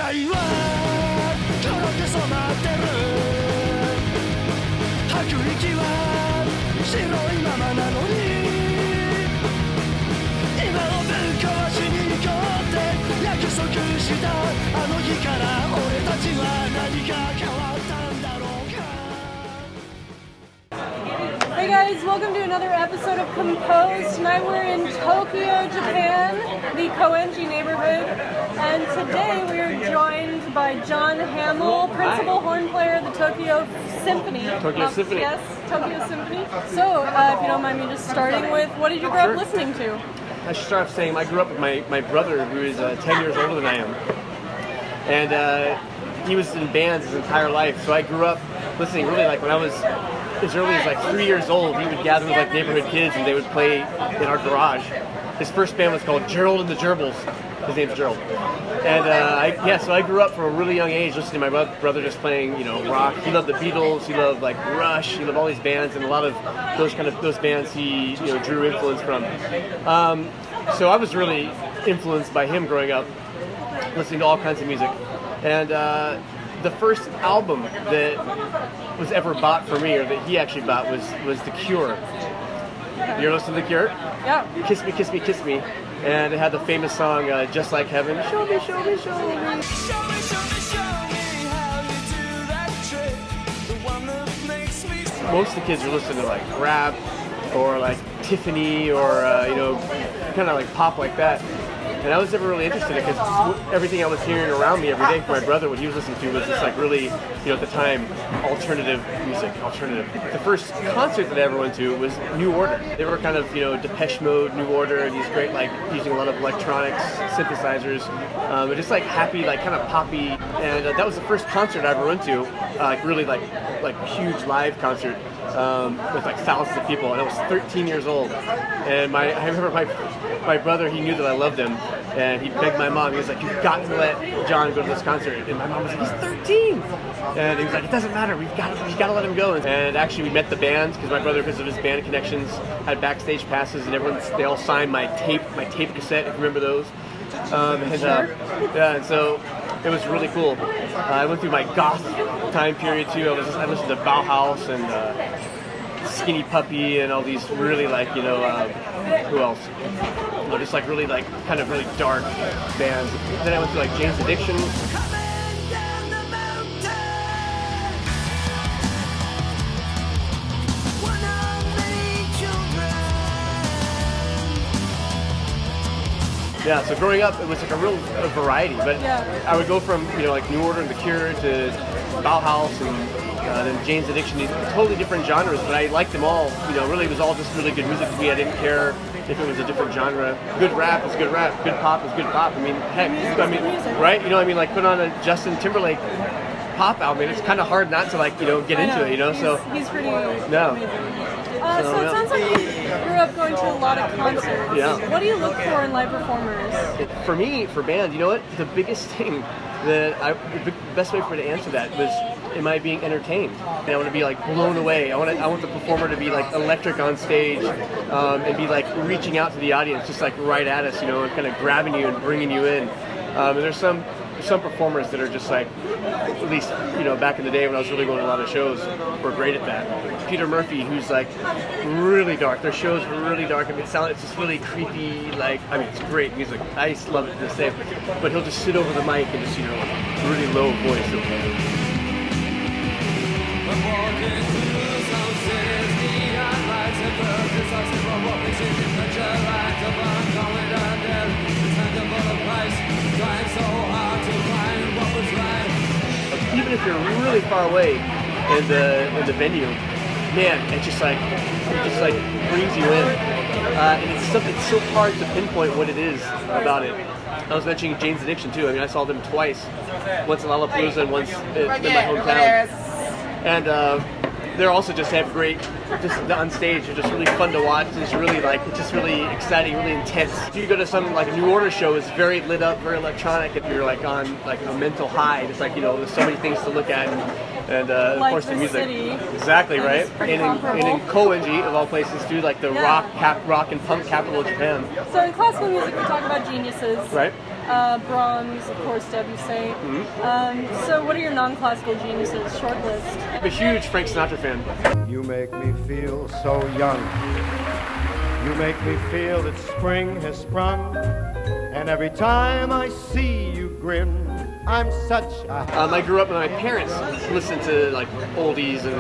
界は黒く染まってる吐く息は白いままなのに今をぶっ壊しに行こうって約束したあの日から俺たちは何が変わったんだろうか Hey guys, welcome to another episode of Compose. Tonight we're in Tokyo, Japan, the Koenji neighborhood, and today we are joined by Jon Hammill, principal horn player of the Tokyo Symphony. Tokyo Symphony. Yes, Tokyo Symphony. So, if you don't mind me just starting with, what did you grow up listening to? I should start off saying I grew up with my brother, who is 10 years older than I am. And he was in bands his entire life, so I grew up listening really like when I was as early as like 3 years old. He would gather with like neighborhood kids and they would play in our garage. His first band was called Gerald and the Gerbils. His name's Gerald. And so I grew up from a really young age listening to my brother just playing, rock. He loved the Beatles, he loved like Rush, he loved all these bands, and a lot of those bands he drew influence from. So I was really influenced by him growing up, listening to all kinds of music. And the first album that was ever bought for me, or that he actually bought, was The Cure. You ever listen to The Cure? Yeah. Kiss Me, Kiss Me, Kiss Me. And it had the famous song, Just Like Heaven. Show me, show me, show me. Show me, show me, show me how you do that trick. The one that makes me Most of the kids are listening to like rap or like Tiffany or kind of like pop like that. And I was never really interested in it because everything I was hearing around me every day from my brother, what he was listening to was just like really, at the time, alternative music, alternative. The first concert that I ever went to was New Order. They were kind of, Depeche Mode, New Order, these great, like, using a lot of electronics, synthesizers, but just like happy, like kind of poppy. And that was the first concert I ever went to, really like huge live concert. With like thousands of people, and I was 13 years old. And I remember my brother, he knew that I loved him, and he begged my mom. He was like, "You've got to let John go to this concert." And my mom was like, "He's 13," and he was like, "It doesn't matter. We've got to let him go." And actually, we met the band because my brother, because of his band connections, had backstage passes, and they all signed my tape cassette. If you remember those. And so it was really cool. I went through my goth time period too. I listened to Bauhaus and Skinny Puppy and all these really like who else? Just like really like kind of really dark bands. Then I went through like Jane's Addiction. coming down the mountain. One of many children. Yeah, so growing up, it was like a real variety. But Yeah. I would go from like New Order and The Cure to Bauhaus and then Jane's Addiction. These totally different genres, but I liked them all. Really, it was all just really good music to me. I didn't care if it was a different genre. Good rap is good rap. Good pop is good pop. I mean, heck, right? Like put on a Justin Timberlake pop album, and it's kind of hard not to like get into it. So he's pretty No. amazing. So it sounds like you grew up going to a lot of concerts. Yeah. What do you look for in live performers? For me, for bands, the biggest thing the best way for me to answer that was, am I being entertained? And I want to be like blown away. I want the performer to be like electric on stage, and be like reaching out to the audience, just like right at us, and kind of grabbing you and bringing you in. And there's some performers that are just like, at least back in the day when I was really going to a lot of shows, were great at that. Peter Murphy, who's like really dark. Their shows were really dark. It's just really creepy. It's great music. I just love it to this day. But he'll just sit over the mic and just really low voice. Even if you're really far away in the venue, man, it just brings you in, and it's so hard to pinpoint what it is about it. I was mentioning Jane's Addiction too. I saw them twice, once in Lollapalooza and once in my hometown, and they're also just have great, just on stage, they're just really fun to watch. It's really it's just really exciting, really intense. If you go to some like a New Order show, it's very lit up, very electronic, and you're like on like a mental high. It's like there's so many things to look at, and of Like course the the music. city. Exactly, right. It's pretty And in Koenji, of all places, too, like the rock and punk capital of Japan. So in classical music, we talk about geniuses. Right. Brahms, of course, Debussy. So what are your non-classical geniuses? Short list. I'm a huge Frank Sinatra fan. You make me feel so young. You make me feel that spring has sprung. And every time I see you grin, I'm such a... I grew up and my parents listened to like oldies and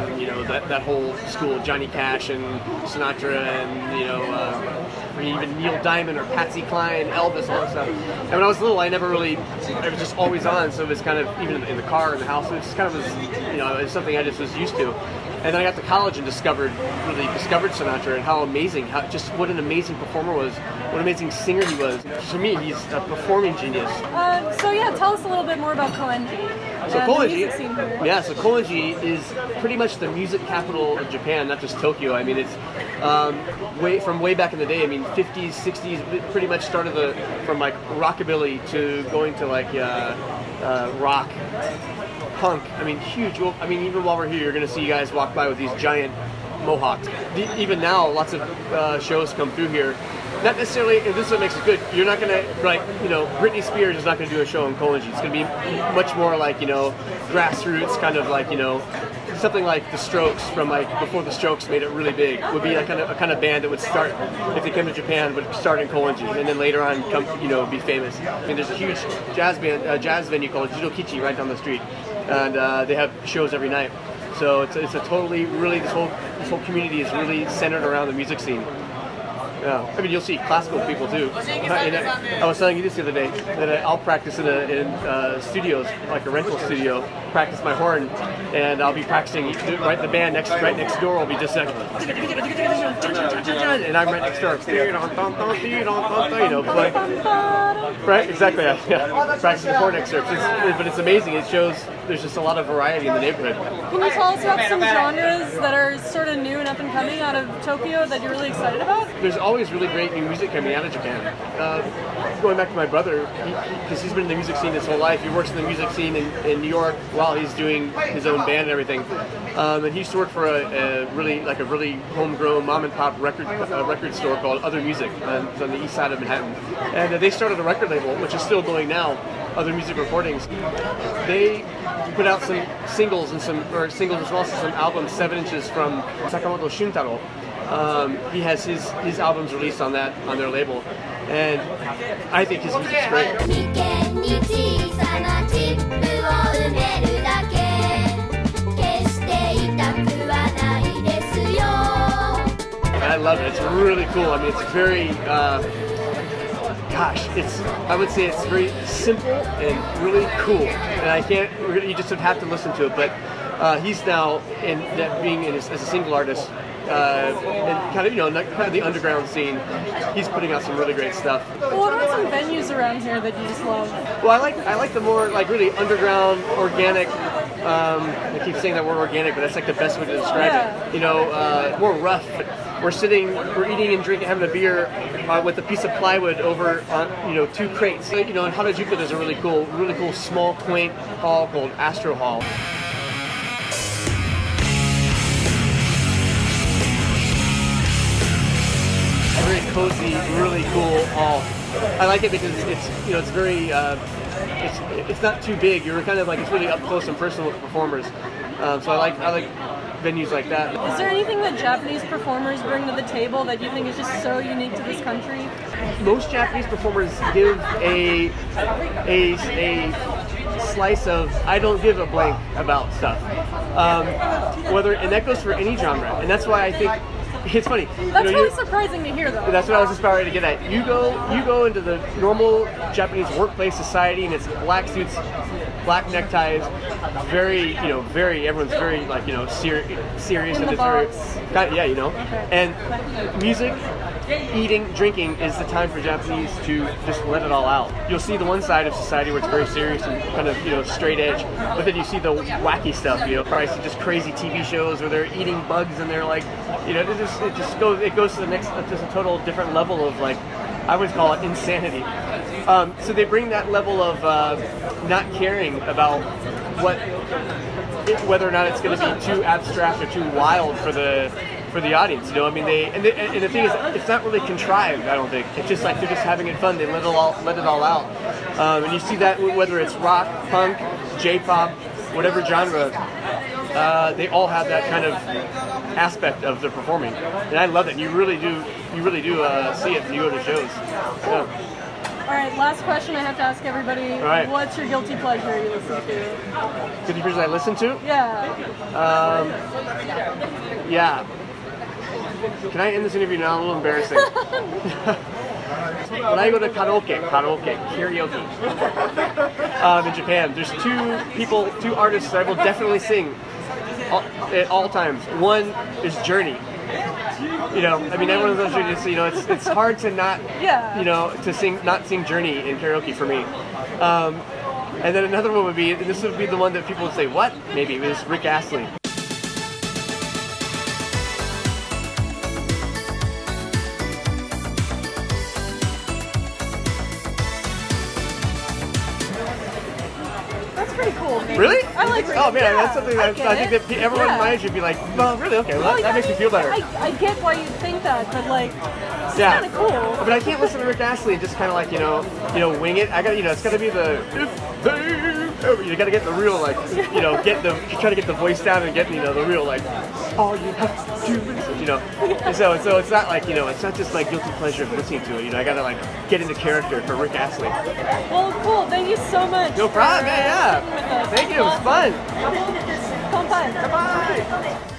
that whole school, Johnny Cash and Sinatra and even Neil Diamond or Patsy Cline, Elvis, all that stuff. And when I was little, it was just always on, so it was kind of, even in the car, in the house, it was kind of, it was something I just was used to. And then I got to college and discovered Sinatra and how amazing, what an amazing performer was, what an amazing singer he was. To me, he's a performing genius. Tell us a little bit more about Koenji. So Koenji is pretty much the music capital of Japan, not just Tokyo. I mean, it's from way back in the day. I mean, 50s, 60s, it pretty much started from like rockabilly to going to like rock, punk. I mean, huge. Even while we're here, you're going to see you guys walk by with these giant mohawks. Even now, lots of shows come through here. Not necessarily, and this is what makes it good, you're not going to, Britney Spears is not going to do a show in Koenji. It's going to be much more like, grassroots, kind of like, something like The Strokes from like before The Strokes made it really big. Would be a kind of band that would start, if they came to Japan, would start in Koenji and then later on be famous. I mean, there's a huge jazz venue called Jidokichi right down the street, and they have shows every night. So it's a totally, really, this whole community is really centered around the music scene. Yeah. I mean, you'll see classical people too. I was telling you this the other day that I'll practice in studios, like a rental studio, practice my horn, and I'll be practicing. Right, the band right next door will be just like, and I'm right next door, playing. Right, exactly. Yeah. Practicing the horn excerpts, but it's amazing. It shows there's just a lot of variety in the neighborhood. Can you tell us about some genres that are sort of new and up and coming out of Tokyo that you're really excited about? There's always really great new music coming out of Japan. Going back to my brother, because he's been in the music scene his whole life. He works in the music scene in New York while he's doing his own band and everything. And he used to work for a really homegrown mom and pop record store called Other Music on the east side of Manhattan. And they started a record label, which is still going now, Other Music Recordings. They put out some singles as well as some albums, 7 inches from Sakamoto Shuntaro. He has his albums released on their label, and I think his music's great. I love it. It's really cool. I mean, it's very, I would say it's very simple and really cool. And you just have to listen to it. But he's now as a single artist, and kind of the underground scene. He's putting out some really great stuff. Well, what are some venues around here that you just love? Well, I like the more like really underground, organic. I keep saying that word organic, but that's like the best way to describe it. More rough. We're eating and drinking, having a beer with a piece of plywood over on 2 crates. In Harajuku, there's a really cool small quaint hall called Astro Hall. Very cozy, really cool hall. I like it because it's very it's not too big. You're kind of like, it's really up close and personal with the performers. So I like venues like that. Is there anything that Japanese performers bring to the table that you think is just so unique to this country? Most Japanese performers give a slice of I don't give a blank about stuff. And that goes for any genre. And that's why I think it's funny. That's really surprising to hear, though. That's what I was inspired to get at. You go into the normal Japanese workplace society, and it's black suits, black neckties, everyone's very serious and it's very, Okay. And music, eating, drinking is the time for Japanese to just let it all out. You'll see the one side of society where it's very serious and kind of straight edge, but then you see the wacky stuff. Probably see just crazy TV shows where they're eating bugs and they're like, it goes to a total different level of I would call it insanity. So they bring that level of not caring about whether or not it's going to be too abstract or too wild for the for the audience. You know, I mean, and the thing is, it's not really contrived. I don't think it's just like they're just having it fun. They let it all out, and you see that whether it's rock, punk, J-pop, whatever genre, they all have that kind of aspect of their performing, and I love it. You really do see it when you go to shows. Yeah. All right, last question I have to ask everybody. All right. What's your guilty pleasure you listen to? Guilty pleasures I listen to? Yeah. Yeah. Can I end this interview now? A little embarrassing. When I go to karaoke, in Japan, there's two artists that I will definitely sing at all times. One is Journey. You know, I mean, everyone knows Journey. So, you know, it's hard to not, you know, to not sing Journey in karaoke for me. And then another one would be, and this would be the one that people would say, what? Maybe it was Rick Astley. Pretty cool. Maybe. Really? I like. Oh man, that's something that I think that everyone my age would be like, well, really? Okay, well, that makes me feel better. I get why you think that, but like, it's yeah, kind of cool. But I can't listen to Rick Astley and just kind of like you know, wing it. I got it's got to be the you got to get the real like try to get the voice down and get the real like all you have to and so it's not like it's not just like guilty pleasure of listening to it. I got to like get into character for Rick Astley. Well, cool. Thank you so much. No problem, man. Yeah. Thank you. It was fun. Come by. Bye.